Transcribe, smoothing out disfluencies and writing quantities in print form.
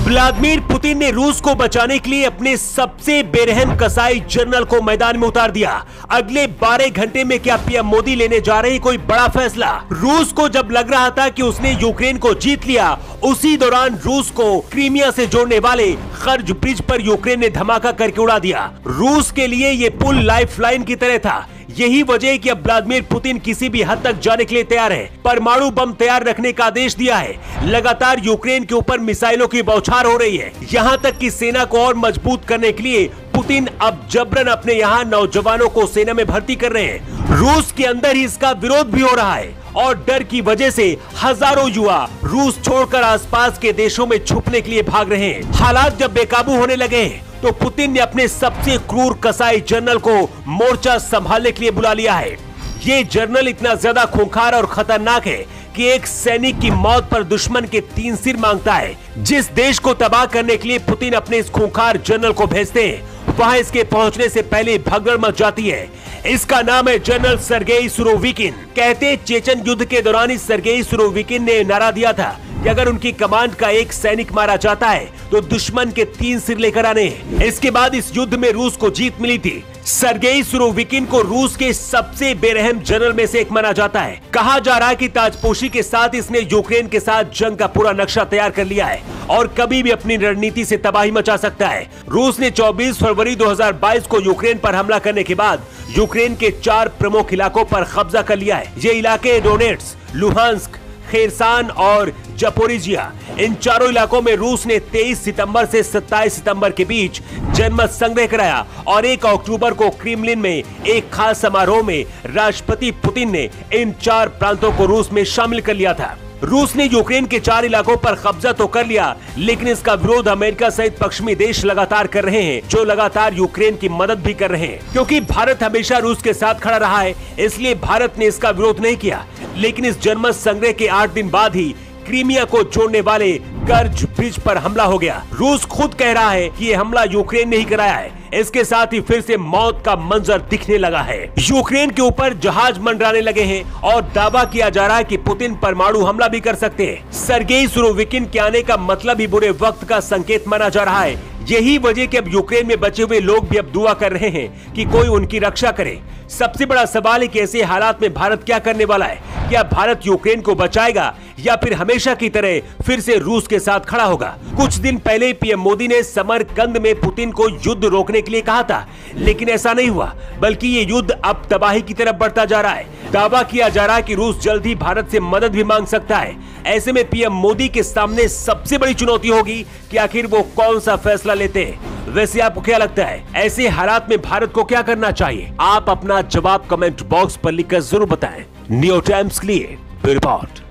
Vladimir Putin ने रूस को बचाने के लिए अपने सबसे बेरहम कसाई जनरल को मैदान में उतार दिया। अगले 12 घंटे में क्या पीएम मोदी लेने जा रहे हैं कोई बड़ा फैसला? रूस को जब लग रहा था कि उसने यूक्रेन को जीत लिया, उसी दौरान रूस को क्रीमिया से जोड़ने वाले खर्ज ब्रिज पर यूक्रेन ने धमाका करके उड़ा दिया। रूस के लिए ये पुल लाइफलाइन की तरह था। यही वजह है कि अब व्लादिमीर पुतिन किसी भी हद तक जाने के लिए तैयार है। परमाणु बम तैयार रखने का आदेश दिया है। लगातार यूक्रेन के ऊपर मिसाइलों की बौछार हो रही है। यहाँ तक कि सेना को और मजबूत करने के लिए पुतिन अब जबरन अपने यहाँ नौजवानों को सेना में भर्ती कर रहे हैं। रूस के अंदर ही इसका विरोध भी हो रहा है और डर की वजह से हजारों युवा रूस छोड़कर आसपास के देशों में छुपने के लिए भाग रहे हैं। हालात जब बेकाबू होने लगे हैं तो पुतिन ने अपने सबसे क्रूर कसाई जनरल को मोर्चा संभालने के लिए बुला लिया है। ये जनरल इतना ज्यादा खूंखार और खतरनाक है कि एक सैनिक की मौत पर दुश्मन के 3 सिर मांगता है। जिस देश को तबाह करने के लिए पुतिन अपने इस खूंखार जनरल को भेजते हैं, वहां इसके पहुंचने से पहले भगदड़ मच जाती है। इसका नाम है जनरल सर्गेई सुरोविकिन। कहते चेचन युद्ध के दौरान इस सर्गेई सुरोविकिन ने नारा दिया था कि अगर उनकी कमांड का एक सैनिक मारा जाता है तो दुश्मन के 3 सिर लेकर आने हैं। इसके बाद इस युद्ध में रूस को जीत मिली थी। सर्गेई सुरोविकिन को रूस के सबसे बेरहम जनरल में से एक माना जाता है। कहा जा रहा है कि ताजपोशी के साथ इसने यूक्रेन के साथ जंग का पूरा नक्शा तैयार कर लिया है और कभी भी अपनी रणनीति से तबाही मचा सकता है। रूस ने 24 फरवरी 2022 को यूक्रेन पर हमला करने के बाद यूक्रेन के 4 प्रमुख इलाकों पर कब्जा कर लिया है। ये इलाके डोनेट्स्क, लुहांस्क, खेरसान और जपोरिजिया। इन चारों इलाकों में रूस ने 23 सितंबर से 27 सितंबर के बीच जनमत संग्रह कराया और 1 अक्टूबर को क्रेमलिन में एक खास समारोह में राष्ट्रपति पुतिन ने इन 4 प्रांतों को रूस में शामिल कर लिया था। रूस ने यूक्रेन के 4 इलाकों पर कब्जा तो कर लिया, लेकिन इसका विरोध अमेरिका सहित पश्चिमी देश लगातार कर रहे हैं, जो लगातार यूक्रेन की मदद भी कर रहे हैं। क्योंकि भारत हमेशा रूस के साथ खड़ा रहा है, इसलिए भारत ने इसका विरोध नहीं किया। लेकिन इस जनमत संग्रह के 8 दिन बाद ही क्रीमिया को जोड़ने वाले कर्ज ब्रिज पर हमला हो गया। रूस खुद कह रहा है कि ये हमला यूक्रेन ने ही कराया है। इसके साथ ही फिर से मौत का मंजर दिखने लगा है। यूक्रेन के ऊपर जहाज मंडराने लगे हैं और दावा किया जा रहा है कि पुतिन परमाणु हमला भी कर सकते हैं। सर्गेई सुरोविकिन के आने का मतलब ही बुरे वक्त का संकेत माना जा रहा है। यही वजह कि अब यूक्रेन में बचे हुए लोग भी अब दुआ कर रहे हैं कि कोई उनकी रक्षा करे। सबसे बड़ा सवाल है कि ऐसे हालात में भारत क्या करने वाला है? क्या भारत यूक्रेन को बचाएगा या फिर हमेशा की तरह फिर से रूस के साथ खड़ा होगा? कुछ दिन पहले पीएम मोदी ने समरकंद में पुतिन को युद्ध रोकने के लिए कहा था, लेकिन ऐसा नहीं हुआ, बल्कि ये युद्ध अब तबाही की तरफ बढ़ता जा रहा है। दावा किया जा रहा है कि रूस जल्द ही भारत से मदद भी मांग सकता है। ऐसे में पीएम मोदी के सामने सबसे बड़ी चुनौती होगी कि आखिर वो कौन सा फैसला लेते हैं। वैसे आपको क्या लगता है, ऐसे हालात में भारत को क्या करना चाहिए? आप अपना जवाब कमेंट बॉक्स पर लिखकर जरूर बताएं। न्यू टाइम्स के लिए रिपोर्ट।